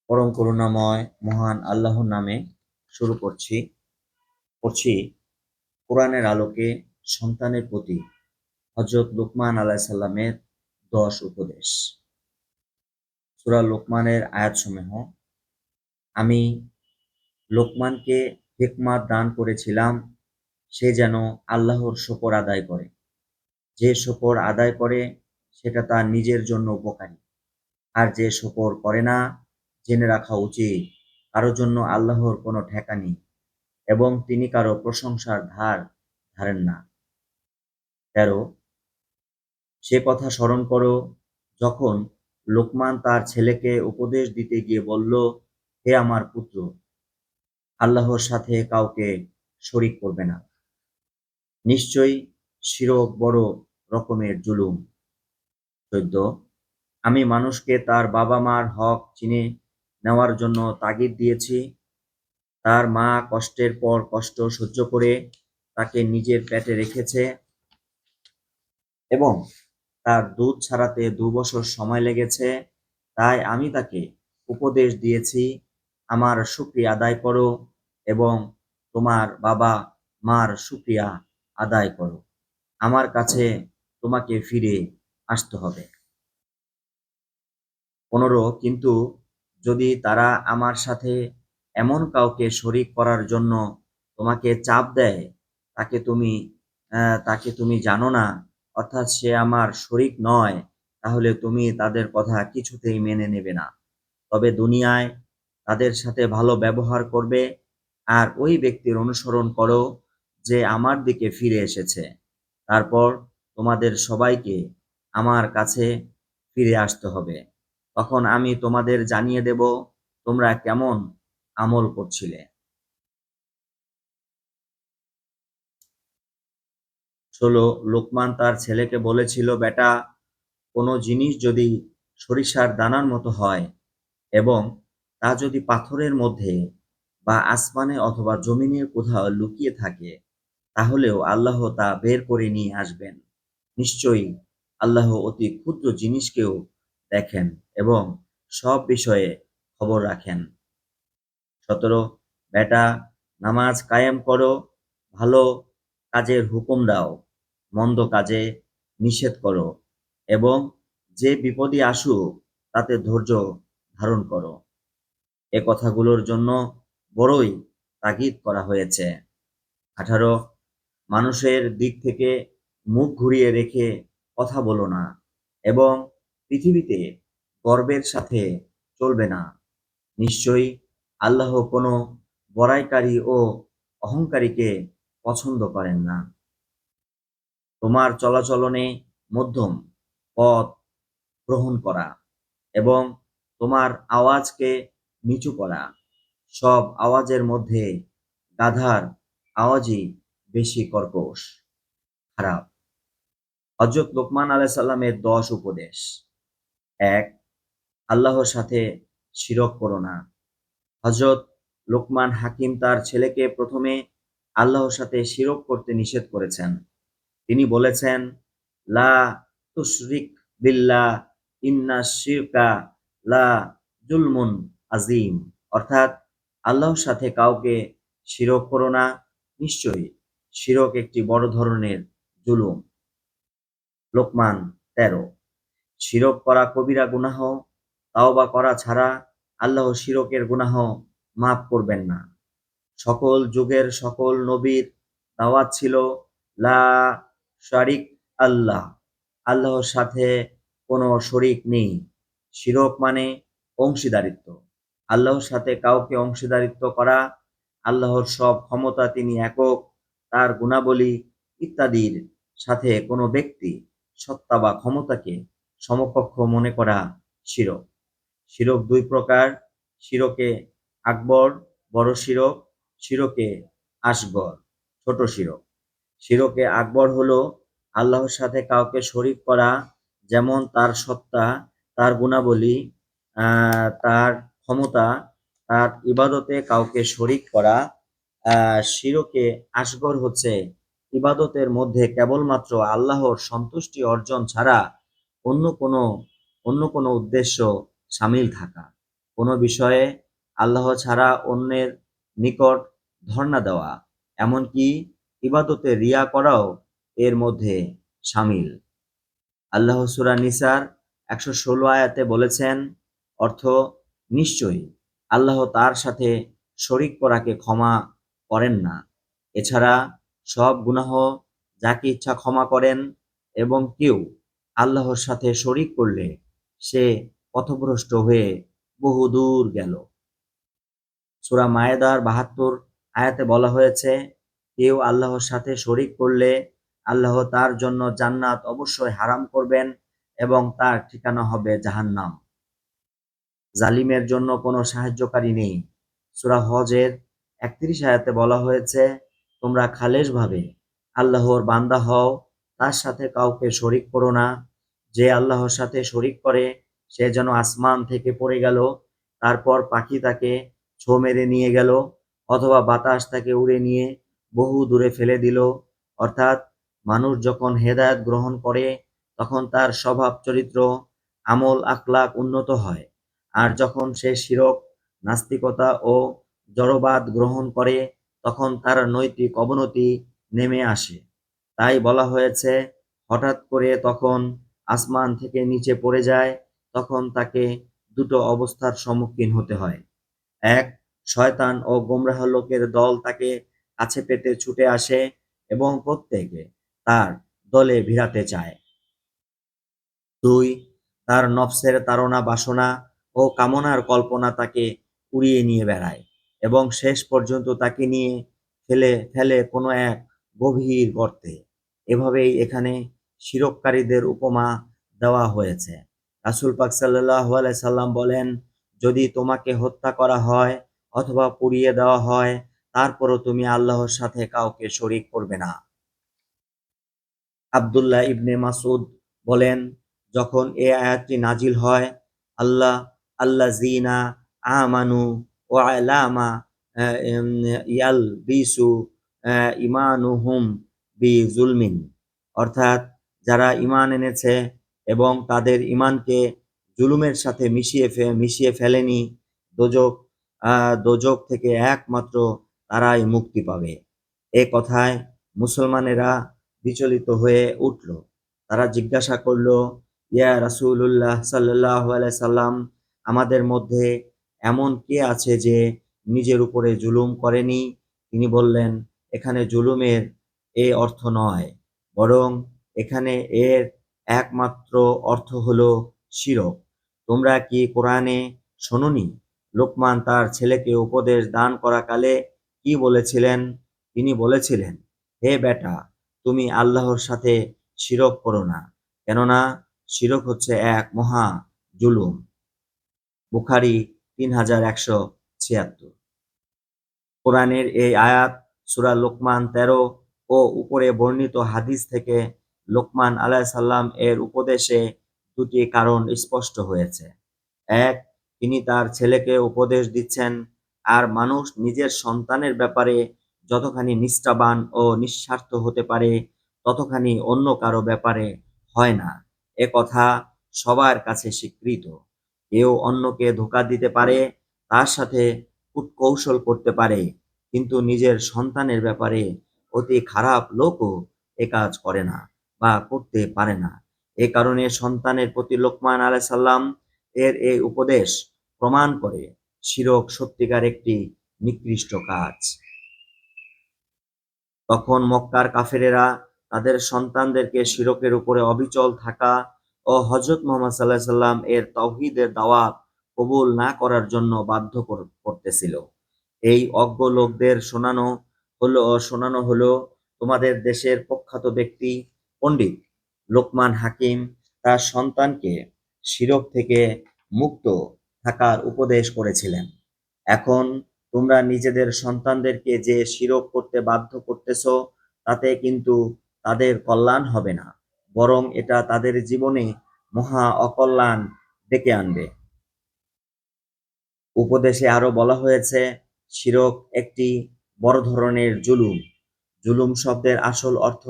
পরম করুণাময় মহান আল্লাহর নামে শুরু পড়ছি কোরআনের আলোকে সন্তানের প্রতি হযরত লুকমান আলাইহিস সালামের 10 উপদেশ। সূরা লোকমানের আয়াতসমূহ। আমি লোকমানকে হিকমাত দান করেছিলাম, সে যেন আল্লাহর শকর আদায় করে। যে শকর আদায় করে সেটা তার নিজের জন্য উপকারী, আর যে শকর করে না, জেনে রাখা উচিত কারো জন্য আল্লাহর কোনো ঠেকা নেই এবং তিনি কারো প্রশংসার ধার ধারেন না। ১৩ সে কথা স্মরণ করো যখন লোকমান তার ছেলেকে উপদেশ দিতে গিয়ে বলল, হে আমার পুত্র, আল্লাহর সাথে কাউকে শরিক করবে না। নিশ্চয়ই শিরক বড় রকমের জুলুম। ১৪ আমি মানুষকে তার বাবা মার হক চিনে নেওয়ার জন্য তাগিদ দিয়েছি। তার মা কষ্টের পর কষ্ট সহ্য করে তাকে নিজের পেটে রেখেছে এবং তার দুধ ছাড়াতে ২ বছর সময় লেগেছে। তাই আমি তাকে উপদেশ দিয়েছি, আমার শুকরিয়া আদায় করো এবং তোমার বাবা মার শুকরিয়া আদায় করো। আমার কাছে তোমাকে ফিরে আসতে হবে। ১৫ কিন্তু যদি তারা আমার সাথে এমন কাউকে শরিক করার জন্য তোমাকে চাপ দেয়, তাকে তুমি তাকে তুমি জানো না, অর্থাৎ সে আমার শরিক নয়, তাহলে তুমি তাদের কথা কিছুতেই মেনে নেবে না। তবে দুনিয়ায় তাদের সাথে ভালো ব্যবহার করবে আর ওই ব্যক্তির অনুসরণ করো যে আমার দিকে ফিরে এসেছে। তারপর তোমাদের সবাইকে আমার কাছে ফিরে আসতে হবে। তখন আমি তোমাদের জানিয়ে দেব তোমরা কেমন আমল করছিলে। ১৬ লোকমান তার ছেলেকে বলেছিল, বেটা, কোনো জিনিস যদি সরিষার দানার মতো হয় এবং তা যদি পাথরের মধ্যে বা আসমানে অথবা জমিনের কোথাও লুকিয়ে থাকে, তাহলেও আল্লাহ তা বের করে নিয়ে আসবেন। নিশ্চয়ই আল্লাহ অতি ক্ষুদ্র জিনিসকেও দেখেন এবং সব বিষয়ে খবর রাখেন। ১৭ বেটা, নামাজ কায়েম করো, ভালো কাজের হুকুম দাও, মন্দ কাজে নিষেধ করো এবং যে বিপদই আসুক তাতে ধৈর্য ধারণ করো। এ কথাগুলোর জন্য বড়ই তাগিদ করা হয়েছে। ১৮ মানুষের দিক থেকে মুখ ঘুরিয়ে রেখে কথা বলো না এবং পৃথিবীতে গর্বের সাথে চলবে না। নিশ্চয়ই আল্লাহ কোনো বড়াইকারী ও অহংকারীকে পছন্দ করেন না। তোমার চলাচলনে মধ্যম পথ গ্রহণ করা এবং তোমার আওয়াজকে নিচু করা। সব আওয়াজের মধ্যে গাধার আওয়াজই বেশি কর্কশ, খারাপ। হযরত লোকমান আলাইহিস সালামের ১০ উপদেশ। ১ আল্লাহর সাথে শিরক করো না। হযরত লোকমান হাকিম তার ছেলেকে প্রথমে আল্লাহর সাথে শিরক করতে নিষেধ করেছেন। তিনি বলেছেন, লা তুশরিক বিল্লাহ ইন্নাশ শিরকা লা যুলমুন আযীম, অর্থাৎ আল্লাহর সাথে কাউকে শিরক করো না, নিশ্চয়ই শিরক একটি বড় ধরনের জুলুম। লোকমান ১৩ শিরক করা কবিরা গুনাহ, তাওবা করা ছাড়া আল্লাহ শিরকের গুনাহ মাফ করবেন না। সকল যুগের সকল নবীর দাওয়াত ছিল লা শারিক আল্লাহ, আল্লাহর সাথে কোনো শরিক নেই। শিরক মানে অংশীদারিত্ব, আল্লাহর সাথে কাউকে অংশীদারিত্ব করা। আল্লাহর সব ক্ষমতা, তিনি একক, তার গুণাবলী ইত্যাদির সাথে কোনো ব্যক্তি সত্তা বা ক্ষমতাকে সমকক্ষ মনে করা শিরক। শিরক ২ প্রকার, শিরকে আকবর বড় শিরক, শিরকে আসগর ছোট শিরক। শিরকে আকবর হলো আল্লাহর সাথে কাউকে শরিক করা, যেমন তার সত্তা, তার গুণাবলী, তার ক্ষমতা, তার ইবাদতে কাউকে শরিক করা। শিরকে আসগর হচ্ছে ইবাদতের মধ্যে কেবলমাত্র আল্লাহর সন্তুষ্টি অর্জন ছাড়া অন্য কোনো অন্য কোনো উদ্দেশ্য শামিল থাকা। কোনো বিষয়ে আল্লাহ ছাড়া অন্যের নিকট ধর্ণা দেওয়া, এমনকি ইবাদতে রিয়া করাও এর মধ্যে শামিল। আল্লাহ সূরা নিসার ১১৬ আয়াতে বলেছেন, অর্থ নিশ্চয়ই আল্লাহ তার সাথে শরিক করাকে ক্ষমা করেন না। এছাড়া সব গুনাহ যাকে ইচ্ছা ক্ষমা করেন এবং কেউ আল্লাহর সাথে শরিক করলে সে পথভ্রষ্ট হয়ে বহুদূর গেল। সূরা মায়েদার ৭২ আয়াতে বলা হয়েছে, কেউ আল্লাহর সাথে শরিক করলে আল্লাহ তার জন্য জান্নাত অবশ্যই হারাম করবেন এবং তার ঠিকানা হবে জাহান্নাম। জালিমের জন্য কোনো সাহায্যকারী নেই। সূরা হজের ৩১ আয়াতে বলা হয়েছে, তোমরা খালেছভাবে আল্লাহর বান্দা হও, তার সাথে কাউকে শরিক করো না। যে আল্লাহর সাথে শরিক করে সে যেন আসমান থেকে পড়ে গেল, তারপর পাখি তাকে ছোঁ মেরে নিয়ে গেল, অথবা বাতাস তাকে উড়ে নিয়ে বহু দূরে ফেলে দিল। অর্থাৎ মানুষ যখন হেদায়েত গ্রহণ করে তখন তার স্বভাব চরিত্র, আমল আখলাক উন্নত হয়। আর যখন সে শিরক, নাস্তিকতা ও জড়বাদ গ্রহণ করে তখন তার নৈতিক অবনতি নেমে আসে। তাই বলা হয়েছে, হঠাৎ করে তখন আসমান থেকে নিচে পড়ে যায়, তখন তাকে দুটো অবস্থার সম্মুখীন হতে হয়। এক, শয়তান ও গোমরাহ লোকের দল তাকে কাছে পেতে ছুটে আসে এবং প্রত্যেকে তার দলে ভিড়াতে চায়। ২, তার নফসের তাড়না বাসনা ও কামনার কল্পনা তাকে কুড়িয়ে নিয়ে বেড়ায় এবং শেষ পর্যন্ত তাকে নিয়ে ফেলে কোনো এক গভীর গর্তে। এভাবেই এখানে শিরককারীদের উপমা দেওয়া হয়েছে। রাসূল পাক সাল্লাল্লাহু আলাইহি সাল্লাম বলেন, যদি তোমাকে হত্যা করা হয় অথবা পুড়িয়ে দেওয়া হয়, তারপরও তুমি আল্লাহর সাথে কাউকে শরিক করবে না। আব্দুল্লাহ ইবনে মাসউদ বলেন, যখন এ আয়াতটি নাজিল হয়, আল্লাহ আল্লাযীনা আমানু ওয়া আলামা ইয়ালবিসু ঈমানুহুম বিযুলমিন, অর্থাৎ যারা ঈমান এনেছে এবং তাদের ঈমানকে জুলুমের সাথে মিশিয়ে ফেলেনি, দোজখ দোজখ থেকে একমাত্র তারাই মুক্তি পাবে। এ কথায় মুসলমানেরা বিচলিত হয়ে উঠল। তারা জিজ্ঞাসা করল, ইয়া রাসূলুল্লাহ সাল্লাল্লাহু আলাইহি সাল্লাম, আমাদের মধ্যে এমন কে আছে যে নিজের উপরে জুলুম করেনি? তিনি বললেন, এখানে জুলুমের এ অর্থ নয়, বরং এখানে এর একমাত্র অর্থ হলো শিরক। তোমরা কি কোরআনে শোনোনি? লোকমান তার ছেলেকে উপদেশ দান করাকালে কি বলেছিলেন? তিনি বলেছিলেন, হে বেটা, তুমি আল্লাহর সাথে শিরক করো না, কেননা শিরক হচ্ছে এক মহা জুলুম। বুখারী ৩১৭৬। কোরআনের এই আয়াত সূরা লোকমান ১৩ ও উপরে বর্ণিত হাদিস থেকে লোকমান আলাইহিস সালাম এর উপদেশে দুটি কারণ স্পষ্ট হয়েছে। এক, তিনি তার ছেলেকে উপদেশ দিচ্ছেন, আর মানুষ নিজের সন্তানের ব্যাপারে যতখানি নিষ্ঠাবান ও নিঃস্বার্থ হতে পারে ততখানি অন্য কারো ব্যাপারে হয় না। এ কথা সবার কাছে স্বীকৃত। কেউ অন্যকে ধোঁকা দিতে পারে, তার সাথে কূটকৌশল করতে পারে, কিন্তু নিজের সন্তানের ব্যাপারে অতি খারাপ লোকও এ কাজ করে না বা করতে পারে না। এ কারণে সন্তানের প্রতি লোকমান আলাইহিস সালাম এর এই উপদেশ প্রমাণ করে শিরক সত্যিকার একটি নিকৃষ্ট কাজ। তখন মক্কার কাফেরেরা তাদের সন্তানদেরকে শিরকের উপরে অবিচল থাকা ও হযরত মুহাম্মদ সাল্লাল্লাহু আলাইহি সাল্লাম এর তাওহীদের দাওয়াত কবুল না করার জন্য বাধ্য করতেছিল। এই অজ্ঞ লোকদের শোনানো হলো, তোমাদের দেশের প্রখ্যাত ব্যক্তি পণ্ডিত লোকমান হাকিম তার সন্তানকে শিরক থেকে মুক্ত থাকার উপদেশ করেছিলেন। এখন তোমরা নিজেদের সন্তানদেরকে যে শিরক করতে বাধ্য করতেছ, তাতে কিন্তু তাদের কল্যাণ হবে না, বরং এটা তাদের জীবনে মহা অকল্যাণ ডেকে আনবে। উপদেশে আরো বলা হয়েছে, শিরক একটি বড় ধরনের জুলুম। জুলুম শব্দের আসল অর্থ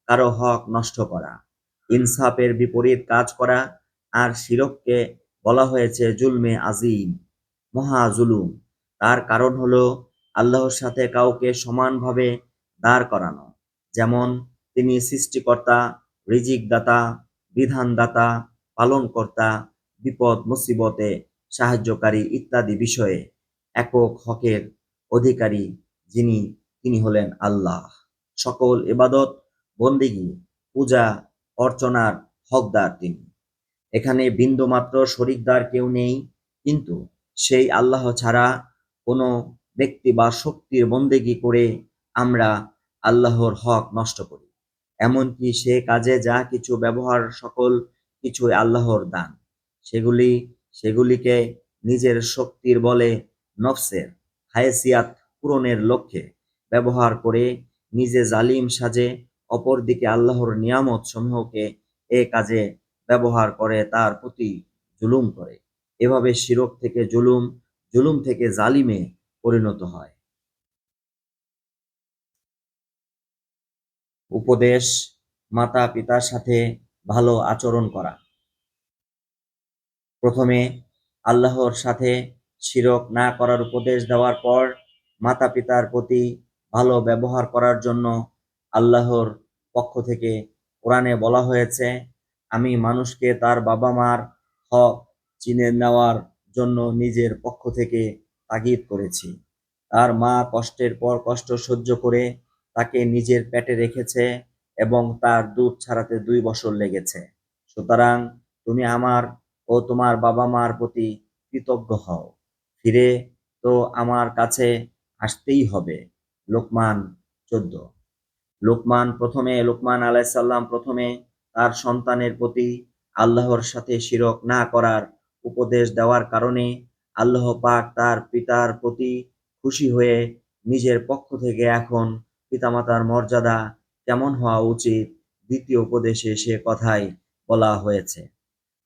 কারো হক নষ্ট করা, ইনসাফের বিপরীত কাজ করা, আর শিরককে বলা হয়েছে জুলমে আজিম। মহা জুলুম। তার কারণ হলো আল্লাহর সাথে কাউকে সমানভাবে দাঁড় করানো। যেমন তিনি সৃষ্টিকর্তা, রিজিকদাতা, বিধানদাতা, পালনকর্তা, বিপদ মুসিবতে সাহায্যকারী ইত্যাদি বিষয়ে একক হকের অধিকারী যিনি, তিনি হলেন আল্লাহ। সকল ইবাদত, বন্দিগি, পূজা অর্চনার হকদার তিনি। এখানে বিন্দুমাত্র শরিকদার কেউ নেই, কিন্তু সেই আল্লাহ ছাড়া কোনো ব্যক্তি বা শক্তির বন্দেগি করে আমরা আল্লাহর হক নষ্ট করি। এমনকি সে কাজে যা কিছু ব্যবহার সকল কিছুই আল্লাহর দান। সেগুলিকে নিজের শক্তির বলে নফসের হায়সিয়াত পূরণের লক্ষ্যে ব্যবহার করে নিজে জালিম সাজে, অপরদিকে আল্লাহর নিয়ামত সমূহকে এ কাজে ব্যবহার করে তার প্রতি জুলুম করে। এভাবে শিরক থেকে জুলুম, জুলুম থেকে জালিমে পরিণত হয়। উপদেশ: মাতা পিতার সাথে ভালো আচরণ করা। প্রথমে আল্লাহর সাথে শিরক না করার উপদেশ দেওয়ার পর মাতা পিতার প্রতি ভালো ব্যবহার করার জন্য আল্লাহর পক্ষ থেকে কোরআনে বলা হয়েছে, আমি মানুষকে তার বাবা মার হক চিনে নেওয়ার জন্য নিজের পক্ষ থেকে তাগিদ করেছি। তার মা কষ্টের পর কষ্ট সহ্য করে তাকে নিজের পেটে রেখেছে এবং তার দুধ ছাড়াতে 2 বছর লেগেছে। সুতরাং তুমি আমার ও তোমার বাবা মার প্রতি কৃতজ্ঞ হও, ফিরে তো আমার কাছে আসতেই হবে। লোকমান 14। লোকমান আলাইসাল্লাম প্রথমে তার সন্তানের প্রতি আল্লাহর সাথে শিরক না করার উপদেশ দেওয়ার কারণে আল্লাহ পাক তার পিতার প্রতি খুশি হয়ে নিজের পক্ষ থেকে এখন পিতামাতার মর্যাদা কেমন হওয়া উচিত দ্বিতীয় উপদেশে সে কথাই বলা হয়েছে।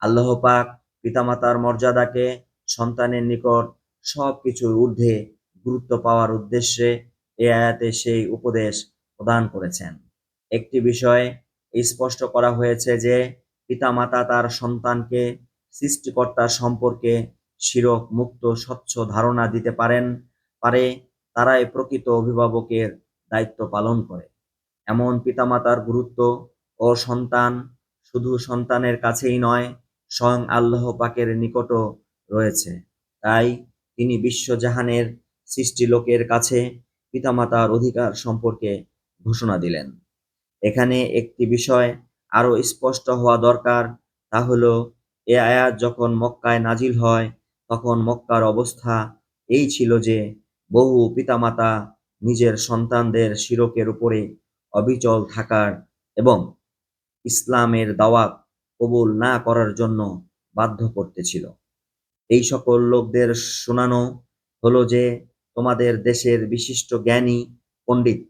আল্লাহ পাক পিতামাতার মর্যাদাকে সন্তানের নিকট সব কিছুর ঊর্ধ্বে গুরুত্ব পাওয়ার উদ্দেশ্যে এ আয়াতে সেই উপদেশ প্রদান করেছেন। একটি বিষয় স্পষ্ট করা হয়েছে যে পিতামাতা তার সন্তানকে সৃষ্টিকর্তা সম্পর্কে শিরক মুক্ত স্বচ্ছ ধারণা দিতে পারে তারাই প্রকৃত অভিভাবকের দায়িত্ব পালন করে। এমন পিতামাতার গুরুত্ব ও সন্তান শুধু সন্তানের কাছেই নয়, স্বয়ং আল্লাহ পাকের নিকটও রয়েছে। তাই তিনি বিশ্বজাহানের সৃষ্টি লোকের কাছে পিতামাতার অধিকার সম্পর্কে ঘোষণা দিলেন। এখানে একটি বিষয় আরো স্পষ্ট হওয়া দরকার, তা হলো এ আয়াত যখন মক্কায় নাজিল হয় তখন মক্কার অবস্থা এই ছিল যে বহু পিতামাতা নিজের সন্তানদের শিরকের উপরে অবিচল থাকার এবং ইসলামের দাওয়াত কবুল না করার জন্য বাধ্য করতেছিল। এই সকল লোকদের শোনানো হলো যে তোমাদের দেশের বিশিষ্ট জ্ঞানী পণ্ডিত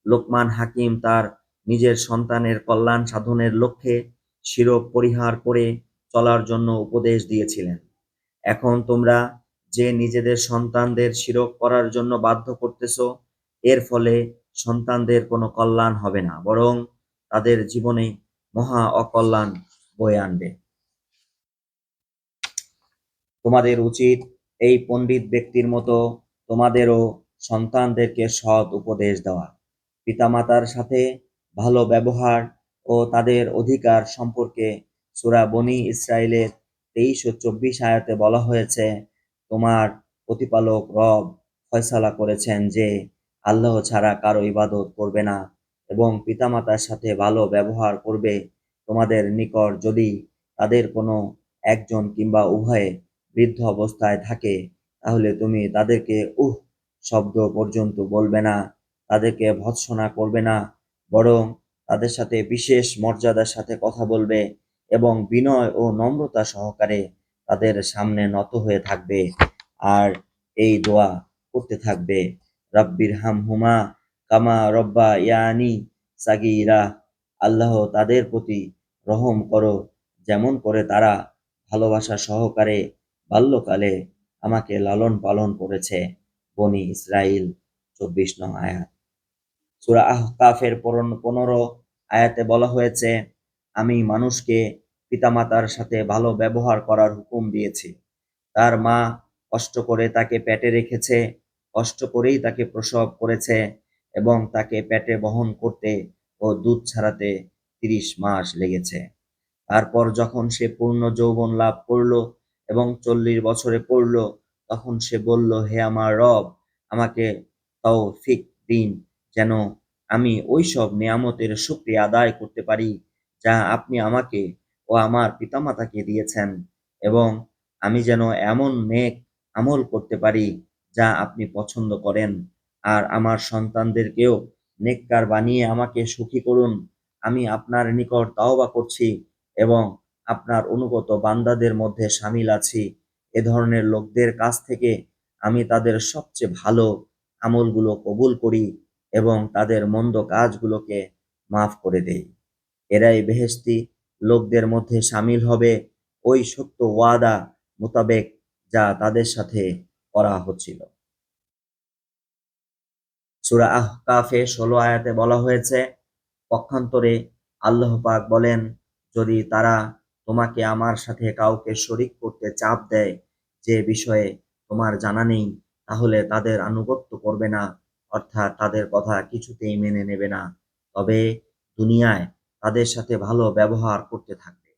লোকমান হাকিম তার নিজের সন্তানের কল্যাণ সাধনের লক্ষ্যে শিরক পরিহার করে চলার জন্য উপদেশ দিয়েছিলেন। এখন তোমরা যে নিজেদের সন্তানদের শিরক করার জন্য বাধ্য করতেছ, এর ফলে সন্তানদের কোনো কল্যাণ হবে না, বরং তাদের জীবনে মহা অকল্যাণ বয়ে আনবে। তোমাদের উচিত এই পণ্ডিত ব্যক্তির মতো তোমাদেরও সন্তানদেরকে সৎ উপদেশ দেওয়া, পিতামাতার সাথে ভালো ব্যবহার ও তাদের অধিকার সম্পর্কে সূরা বনী ইসরাইলের 23 ও 24 আয়াতে বলা হয়েছে, তোমার প্রতিপালক রব ফয়সালা করেছেন যে আল্লাহ ছাড়া কারো ইবাদত করবে না এবং পিতামাতার সাথে ভালো ব্যবহার করবে। তোমাদের নিকট যদি তাদের কোনো একজন কিংবা উভয়ে বৃদ্ধ অবস্থায় থাকে, তাহলে তুমি তাদেরকে শব্দ পর্যন্ত বলবে না, তাদেরকে ভর্ৎসনা করবে না, বরং তাদের সাথে বিশেষ মর্যাদার সাথে কথা বলবে এবং বিনয় ও নম্রতা সহকারে তাদের সামনে নত হয়ে থাকবে আর এই দোয়া করতে থাকবে, রব্বির হামহুমা কামা রব্বা ইয়ানি সাগীরা। আল্লাহ তাদের প্রতি রহম করো যেমন করে তারা ভালোবাসা সহকারে বাল্যকালে আমাকে লালন পালন করেছে। বনী ইসরাইল 24 নং আয়াত। সূরা আহকাফের 15 আয়াতে বলা হয়েছে, আমি মানুষকে পিতামাতার সাথে ভালো ব্যবহার করার হুকুম দিয়েছি। তার মা কষ্ট করে তাকে পেটে রেখেছে, কষ্ট করেই তাকে প্রসব করেছে এবং তাকে পেটে বহন করতে ও দুধ ছাড়াতে ৩০ মাস লেগেছে। তারপর যখন সে পূর্ণ যৌবন লাভ করল এবং ৪০ বছরে পড়ল, তখন সে বলল, হে আমার রব, আমাকে তৌফিক দিন যেন আমি ওইসব নেয়ামতের শুকরিয়া আদায় করতে পারি যা আপনি আমাকে ও আমার পিতামাতাকে দিয়েছেন, এবং আমি যেন এমন নেক আমল করতে পারি যা আপনি পছন্দ করেন, আর আমার সন্তানদেরকেও নেককার বানিয়ে আমাকে সুখী করুন। আমি আপনার নিকট তাওবা করছি এবং আপনার অনুগত বান্দাদের মধ্যে শামিল আছি। এ ধরনের লোকদের কাছ থেকে আমি তাদের সবচেয়ে ভালো আমলগুলো কবুল করি এবং তাদের মন্দ কাজগুলোকে মাফ করে দেই। এরাই বেহেশতি লোকদের মধ্যে শামিল হবে ওই সত্য ওয়াদা মোতাবেক যা তাদের সাথে করা হচ্ছিল। সূরা আহকাফে ১৬ আয়াতে বলা হয়েছে, পক্ষান্তরে আল্লাহ পাক বলেন, যদি তারা তোমাকে আমার সাথে কাউকে শরীক করতে চাপ দেয় যে বিষয়ে তোমার জানা নেই, তাহলে তাদের আনুগত্য করবে না, অর্থাৎ তাদের কথা কিছুতেই মেনে নেবে না, তবে দুনিয়ায় তাদের সাথে ভালো ব্যবহার করতে থাকবে।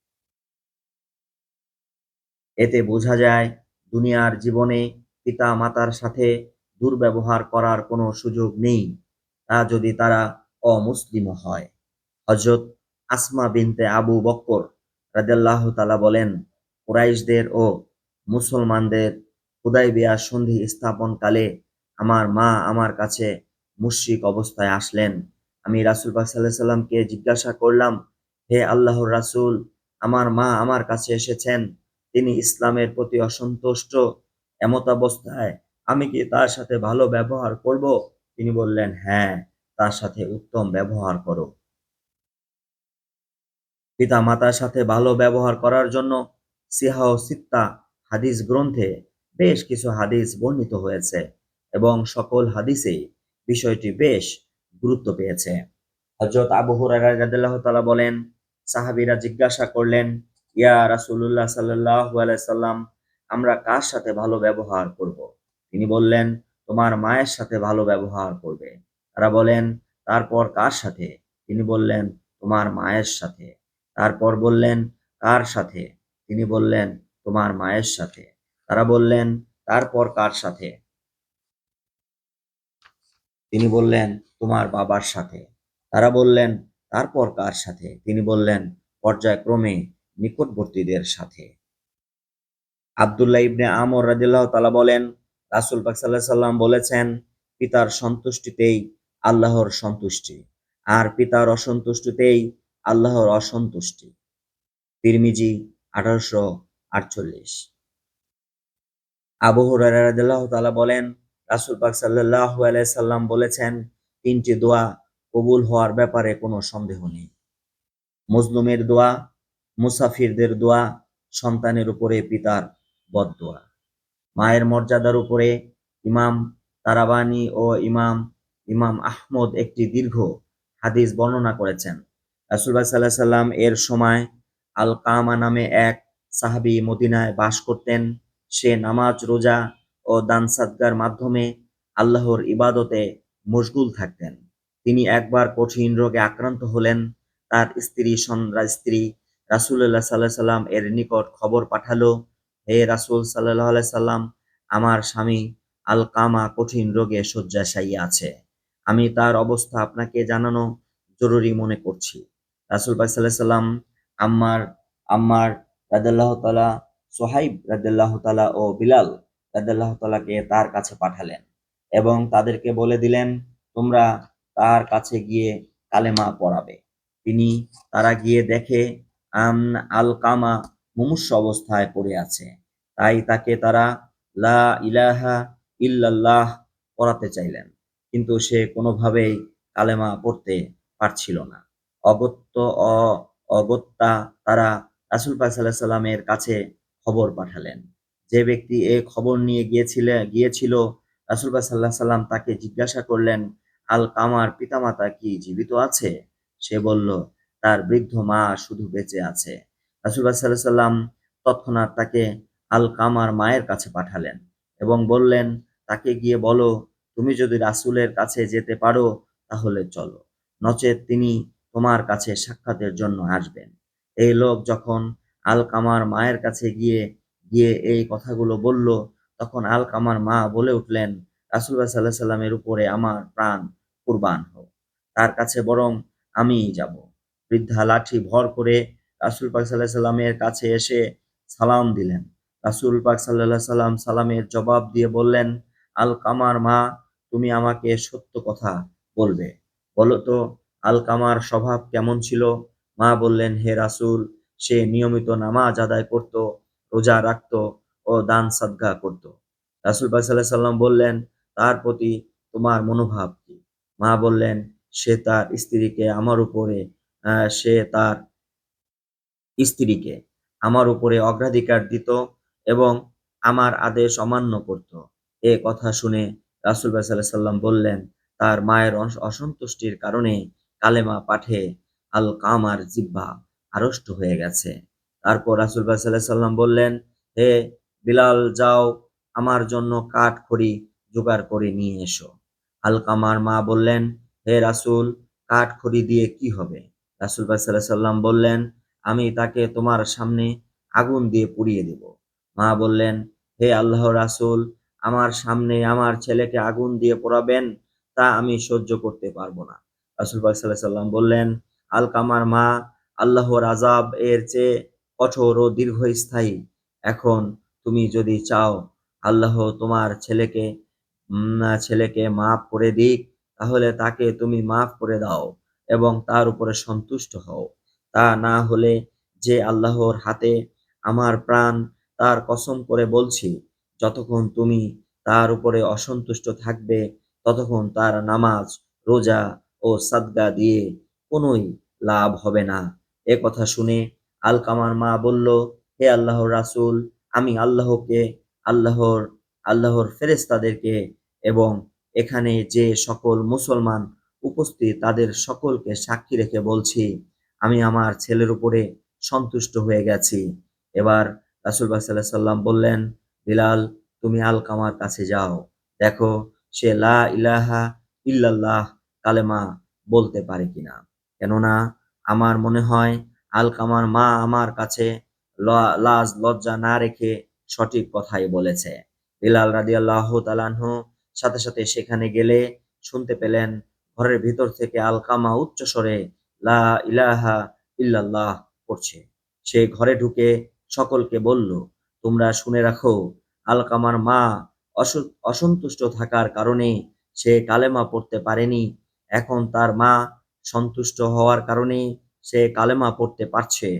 এতে বোঝা যায় দুনিয়ার জীবনে পিতা মাতার সাথে দুর্ব্যবহার করার কোনো সুযোগ নেই, তা যদি তারা অমুসলিমও হয়। হযরত আসমা বিনতে আবু বকর রাদিয়াল্লাহু তাআলা বলেন, কুরাইশদের ও মুসলমানদের হুদায়বিয়া সন্ধি স্থাপনকালে আমার মা আমার কাছে মুশরিক অবস্থায় আসলেন। আমি রাসূল পাক সাল্লাল্লাহু আলাইহি সাল্লামকে জিজ্ঞাসা করলাম, হে আল্লাহর রাসূল, আমার মা আমার কাছে এসেছেন, তিনি ইসলামের প্রতি অসন্তুষ্ট, এমতাবস্থায় আমি কি তার সাথে ভালো ব্যবহার করব? তিনি বললেন, হ্যাঁ, তার সাথে উত্তম ব্যবহার করো। পিতা-মাতার সাথে ভালো ব্যবহার করার জন্য সিহাহ সিত্তা হাদিস গ্রন্থে বেশ কিছু হাদিস বর্ণিত হয়েছে এবং সকল হাদিসেই বিষয়টি বেশ গুরুত্ব পেয়েছে। হযরত আবু হুরায়রা রাদিয়াল্লাহু তাআলা বলেন, সাহাবীরা জিজ্ঞাসা করলেন, ইয়া রাসূলুল্লাহ সাল্লাল্লাহু আলাইহি সাল্লাম, আমরা কার সাথে ভালো ব্যবহার করব? তিনি বললেন, তোমার মায়ের সাথে ভালো ব্যবহার করবে। তারা বলেন, তারপর কার সাথে? তিনি বললেন, তোমার মায়ের সাথে। তারপর বললেন, কার সাথে? তিনি বললেন, তোমার মায়ের সাথে। তারা বললেন, তারপর কার সাথে? তিনি বললেন, তোমার বাবার সাথে। তারা বললেন, তারপর কার সাথে? তিনি বললেন, পর্যায়ক্রমে নিকটবর্তীদের সাথে। আব্দুল্লাহ ইবনে আমর রাদিয়াল্লাহু তাআলা বলেন, রাসূল পাক সাল্লাল্লাহু আলাইহি সাল্লাম বলেছেন, পিতার সন্তুষ্টিতেই আল্লাহর সন্তুষ্টি, আর পিতার অসন্তুষ্টিতেই আল্লাহর অসন্তুষ্টি। তিরমিজি ১৮৪৮। আবু হুরায়রা রাদিয়াল্লাহু তাআলা বলেন, রাসূল পাক সাল্লাল্লাহু আলাইহি সাল্লাম বলেছেন, তিনটি দোয়া কবুল হওয়ার ব্যাপারে কোনো সন্দেহ নেই। মজলুমের দোয়া, মুসাফিরদের দোয়া, সন্তানের উপরে পিতার বদদোয়া। মায়ের মর্যাদার উপরে ইমাম তারাবানী ও ইমাম আহমদ একটি দীর্ঘ হাদিস বর্ণনা করেছেন। রাসূলুল্লাহ সাল্লাল্লাহু আলাইহি সাল্লাম এর সময় আল-কামা নামে এক সাহাবী মদিনায় বাস করতেন। সে নামাজ, রোজা ও দান সাদকার মাধ্যমে আল্লাহর ইবাদতে মশগুল থাকতেন। তিনি একবার কঠিন রোগে আক্রান্ত হলেন। তার স্ত্রী রাসূলুল্লাহ সাল্লাল্লাহু আলাইহি সাল্লাম এর নিকট খবর পাঠালো, হে রাসূল সাল্লাল্লাহু আলাইহি সাল্লাম, আমার স্বামী আল-কামা কঠিন রোগে শয্যাশায়ী আছে। আমি তার অবস্থা আপনাকে জানানো জরুরি মনে করছি। রাসূল পাক সাল্লাল্লাহু আলাইহি সাল্লাম আম্মার রাদিয়াল্লাহু তাআলা, সুহাইব রাদিয়াল্লাহু তাআলা ও বিলাল রাদিয়াল্লাহু তাআলাকে তার কাছে পাঠালেন এবং তাদেরকে বলে দিলেন, তোমরা তার কাছে গিয়ে কালেমা পড়াবে। তারা গিয়ে দেখে আল-কামা মুমূর্ষু অবস্থায় পড়ে আছে। তাই তাকে তারা লা ইলাহা ইল্লাল্লাহ পড়াতে চাইলেন, কিন্তু সে কোনোভাবেই কালেমা পড়তে পারছিল না। অগত্য অ অগত্যা তারা রাসূল পাক সাল্লাল্লাহু আলাইহি সাল্লামের কাছে খবর পাঠালেন। যে ব্যক্তি এ খবর নিয়ে গিয়েছিল, রাসূল পাক সাল্লাল্লাহু আলাইহি সাল্লাম তাকে জিজ্ঞাসা করলেন, আল-কামার পিতামাতা কি জীবিত আছে? সে বলল, তার বৃদ্ধ মা শুধু বেঁচে আছে। রাসূলুল্লাহ সাল্লাল্লাহু আলাইহি সাল্লাম তৎক্ষণাৎ তাকে আল-কামার মায়ের কাছে পাঠালেন এবং বললেন, তাকে গিয়ে বলো, তুমি যদি রাসূলের কাছে যেতে পারো তাহলে চলো, নচেৎ তিনি তোমার কাছে সাক্ষাতের জন্য আসবেন। এই লোক যখন আলকামার মায়ের কাছে গিয়ে এই কথাগুলো বলল, তখন আলকামার মা বলে উঠলেন, রাসূলুল্লাহ সাল্লাল্লাহু আলাইহি সাল্লামের উপরে আমার প্রাণ কুরবান হোক, তার কাছে বরং আমিই যাব। বৃদ্ধা লাঠি ভর করে রাসূল পাক সাল্লাল্লাহু আলাইহি সাল্লামের কাছে এসে সালাম দিলেন। রাসূল পাক সাল্লাল্লাহু আলাইহি সাল্লাম সালামের জবাব দিয়ে বললেন, আলকামার মা, তুমি আমাকে সত্য কথা বলবে, বলো তো আলকামার স্বভাব কেমন ছিল? মা বললেন, হে রাসূল, সে নিয়মিত নামাজ আদায় করত, রোজা রাখত ও দান সাদকা করত। রাসূল পাক সাল্লাল্লাহু আলাইহি সাল্লাম বললেন, তার প্রতি তোমার মনোভাব কি? মা বললেন, সে তার স্ত্রীকে আমার উপরে সে তার স্ত্রীকে আমার উপরে অগ্রাধিকার দিত এবং আমার আদেশ অমান্য করত। এ কথা শুনে রাসূল সাল্লাল্লাহু আলাইহি সাল্লাম বললেন, তার মায়ের অসন্তুষ্টির কারণে কালেমা পাঠে আলকামার জিহ্বা আড়ষ্ট হয়ে গেছে। তারপর রাসূল সাল্লাল্লাহু আলাইহি সাল্লাম বললেন, হে বিলাল, যাও আমার জন্য কাঠ খড়ি জোগাড় করে নিয়ে এসো। আলকামার মা বললেন, হে রাসূল, কাঠ খড়ি দিয়ে কি হবে? রাসূল সাল্লাল্লাহু আলাইহি সাল্লাম বললেন, আমি তাকে তোমার সামনে আগুন দিয়ে পুড়িয়ে দেব। মা বললেন, হে আল্লাহর রাসূল, আমার সামনে আমার ছেলেকে আগুন দিয়ে পোড়াবেন, তা আমি সহ্য করতে পারব না। রাসূল পাক সাল্লাল্লাহু আলাইহি সাল্লাম বললেন, আলকামার মা, আল্লাহর আযাব এর চেয়ে কঠোর ও দীর্ঘস্থায়ী। এখন তুমি যদি চাও আল্লাহ তোমার ছেলেকে মাফ করে দিক, তাহলে তাকে তুমি মাফ করে দাও এবং তার উপরে সন্তুষ্ট হও। তা না হলে যে আল্লাহর হাতে আমার প্রাণ, তার কসম করে বলছি, যতক্ষণ তুমি তার উপরে অসন্তুষ্ট থাকবে, ততক্ষণ তার নামাজ, রোজা ও সাদকা দিয়ে কোনোই লাভ হবে না। এ কথা শুনে আলকামার মা বলল, হে আল্লাহর রাসূল, আমি আল্লাহর আল্লাহর ফেরেশতাদেরকে এবং এখানে যে সকল মুসলমান উপস্থিত তাদের সকলকে সাক্ষী রেখে বলছি, আমি আমার ছেলের উপরে সন্তুষ্ট হয়ে গেছি। এবার রাসূল সাল্লাল্লাহু আলাইহি সাল্লাম বললেন, বিলাল, তুমি আলকামার কাছে যাও, দেখো সে লা ইলাহা ইল্লাল্লাহ কালেমা বলতে পারে কিনা। কেননা আমার মনে হয় আলকামার মা আমার কাছে লাজ লজ্জা না রেখে সঠিক কথাই বলেছে। বিলাল রাদিয়াল্লাহু তাআলা আনহু সাথে সাথে সেখানে গেলে শুনতে পেলেন ঘরের ভিতর থেকে আলকামা উচ্চ স্বরে লা ইলাহা ইল্লাল্লাহ পড়ছে। সে ঘরে ঢুকে সকলকে বলল, তোমরা শুনে রাখো, আলকামার মা অসন্তুষ্ট থাকার কারণে সে কালেমা পড়তে পারেনি। এখন তার মা সন্তুষ্ট হওয়ার কারণে সে কালেমা পড়তে পারছে।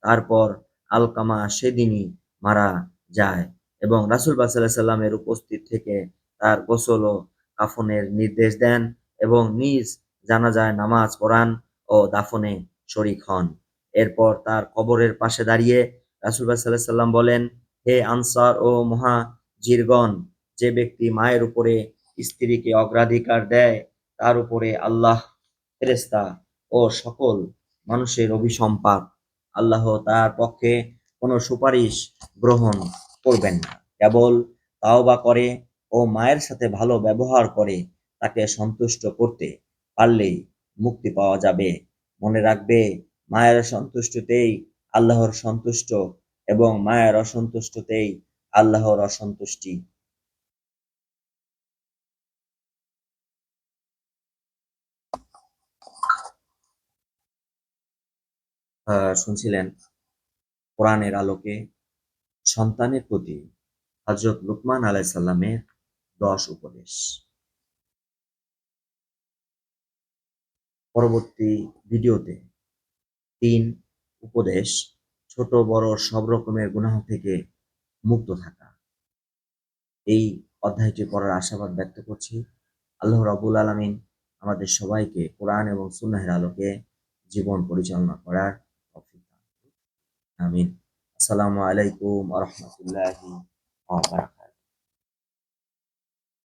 তারপর আলকামা সেদিনই মারা যায় এবং রাসূল সাল্লাল্লাহু আলাইহি সাল্লামের উপস্থিত থেকে তার গোসল ও কাফনের নির্দেশ দেন এবং নিজ জানাজায় নামাজ পড়ান ও দাফনে শরীক হন। এরপর তার কবরের পাশে দাঁড়িয়ে রাসূল সাল্লাল্লাহু আলাইহি সাল্লাম বলেন, হে আনসার ও মুহাজিরগণ, যে ব্যক্তি মায়ের উপরে স্ত্রীকে অগ্রাধিকার দেয়, তার উপরে আল্লাহ, ফেরেশতা ও সকল মানুষের অভিসম্পাত আল্লাহ তার পক্ষে কোনো সুপারিশ গ্রহণ করবেন না। কেবল তাওবা করে ও মায়ের সাথে ভালো ব্যবহার করে তাকে সন্তুষ্ট করতে পারলেই মুক্তি পাওয়া যাবে। মনে রাখবে, মায়ের সন্তুষ্টিতেই আল্লাহর সন্তুষ্ট এবং মায়ের অসন্তুষ্টতেই আল্লাহর অসন্তুষ্টি। শুনছিলেন কোরআনের আলোকে সন্তানের প্রতি হযরত লুকমান আলাইহিস সালামের 10 উপদেশ। পরবর্তী ভিডিওতে 3 উপদেশ, ছোট বড় সব রকমের গুনাহ থেকে মুক্ত থাকা। এই অধ্যায়টি পড়ার আশাবাদ ব্যক্ত করছি। আল্লাহ রাব্বুল আলামিন আমাদের সবাইকে কোরআন এবং সুন্নাহের আলোকে জীবন পরিচালনা করার তৌফিক দান করুন। আমিন। আসসালামু আলাইকুম ওয়া রাহমাতুল্লাহি ওয়া বারাকাতুহু।